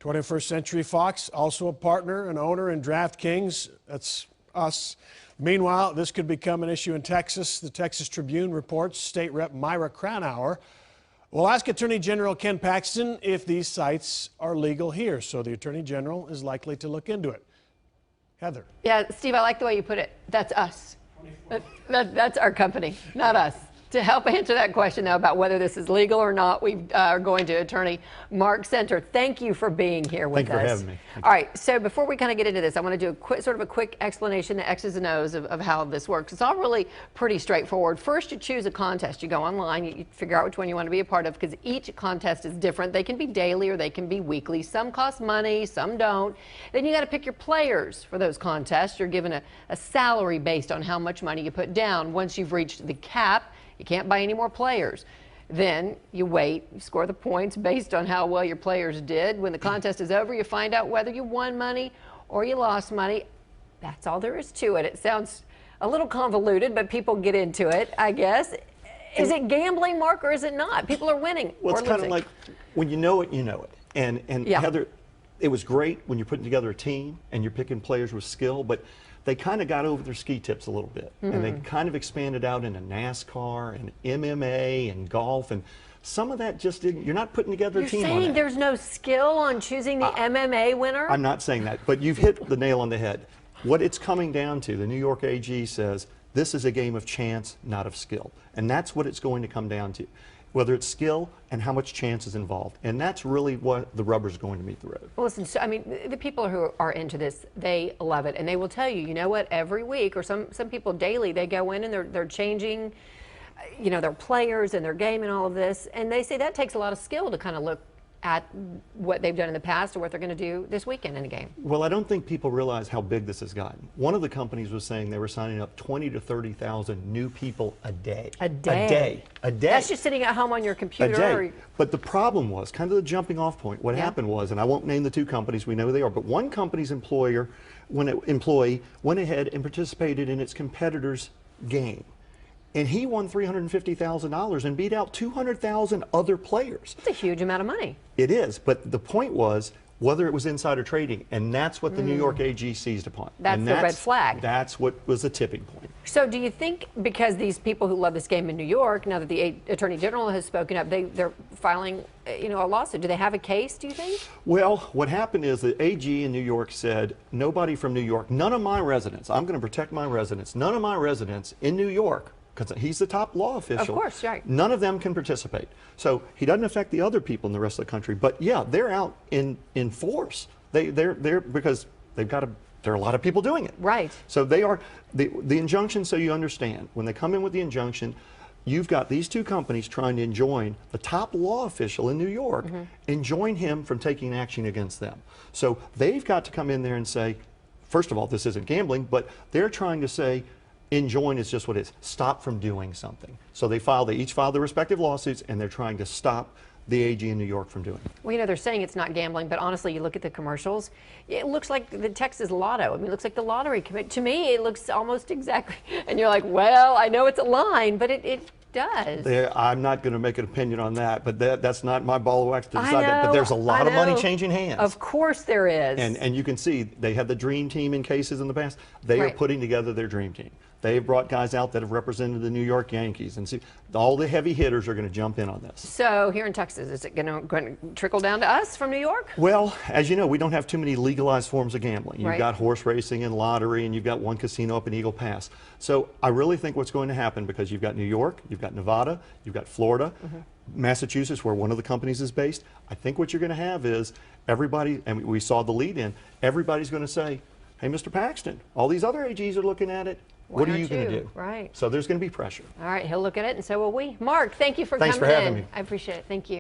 21st Century Fox, also a partner and owner in DraftKings. That's us. Meanwhile, this could become an issue in Texas. The Texas Tribune reports State Rep Myra Cranauer will ask Attorney General Ken Paxton if these sites are legal here. So the Attorney General is likely to look into it. Heather. Yeah, Steve, I like the way you put it. That's us. That's our company, not us. To help answer that question, though, about whether this is legal or not, we are going to Attorney Mark Center. Thank you for being here with us. Thank you for having me. All right, so before we kind of get into this, I want to do a quick explanation, the X's and O's of how this works. It's all really pretty straightforward. First, you choose a contest. You go online, you figure out which one you want to be a part of, because each contest is different. They can be daily or they can be weekly. Some cost money, some don't. Then you got to pick your players for those contests. You're given a salary based on how much money you put down. Once you've reached the cap, you can't buy any more players. Then you wait, you score the points based on how well your players did. When the contest is over, you find out whether you won money or you lost money. That's all there is to it. It sounds a little convoluted, but people get into it, I guess. Is it gambling, Mark, or is it not? People are winning or Well, it's kind losing. of like when you know it, you know it. And Yeah. Heather, it was great when you're putting together a team and you're picking players with skill, but they kind of got over their ski tips a little bit. And they kind of expanded out into NASCAR and MMA and golf, and some of that just didn't, you're not putting together a team on You're saying that. there's no skill on choosing the MMA winner? I'm not saying that, but you've hit the nail on the head. What it's coming down to, the New York AG says, this is a game of chance, not of skill. And that's what it's going to come down to. Whether it's skill and how much chance is involved. And that's really what the rubber's going to meet the road. Well, listen, so, I mean, the people who are into this, they love it. And they will tell you, you know what, every week, or some people daily, they go in and they're changing, you know, their players and their game and all of this. And they say that takes a lot of skill to kind of look at what they've done in the past or what they're going to do this weekend in a game. Well, I don't think people realize how big this has gotten. One of the companies was saying they were signing up 20 to 30,000 new people a day. A day? A day. A day. That's just sitting at home on your computer. A day. Or, But the problem was, kind of the jumping off point, what happened was, and I won't name the two companies, we know who they are, but one company's employee went ahead and participated in its competitor's game. And he won $350,000 and beat out 200,000 other players. it's a huge amount of money. It is, but the point was whether it was insider trading, and that's what the New York AG seized upon. That's And the red flag. That's what was the tipping point. So do you think because these people who love this game in New York, now that the Attorney General has spoken up, they're filing, you know, a lawsuit? Do they have a case, do you think? Well, what happened is the AG in New York said, nobody from New York, none of my residents, I'm going to protect my residents, none of my residents in New York, because he's the top law official. Of course, right. None of them can participate. So he doesn't affect the other people in the rest of the country. But yeah, they're out in force. They're because they've got there are a lot of people doing it. Right. So they are the injunction. So you understand when they come in with the injunction, you've got these two companies trying to enjoin the top law official in New York, enjoin him from taking action against them. So they've got to come in there and say, first of all, this isn't gambling, but they're trying to say, enjoin is just what it is. Stop from doing something. So they each filed their respective lawsuits, and they're trying to stop the AG in New York from doing it. Well, you know, they're saying it's not gambling, but honestly, you look at the commercials, it looks like the Texas Lotto. I mean, it looks like the lottery. To me, it looks almost exactly, and you're like, well, I know it's a line, but it does. I'm not going to make an opinion on that, but that's not my ball of wax to decide that. But there's a lot of money changing hands. Of course there is. And you can see they had the dream team in cases in the past. They are putting together their dream team. They've brought guys out that have represented the New York Yankees, and see, all the heavy hitters are going to jump in on this. So here in Texas, is it going to trickle down to us from New York? Well, as you know, we don't have too many legalized forms of gambling. You've Right. got horse racing and lottery, and you've got one casino up in Eagle Pass. So I really think what's going to happen, because you've got New York, you've got Nevada, you've got Florida, Massachusetts, where one of the companies is based, I think what you're going to have is everybody, and we saw the lead in, everybody's going to say, hey, Mr. Paxton, all these other AGs are looking at it. What are you going to do? Right. So there's going to be pressure. All right, he'll look at it, and so will we. Mark, thank you for Thanks coming for having in. me. I appreciate it. Thank you.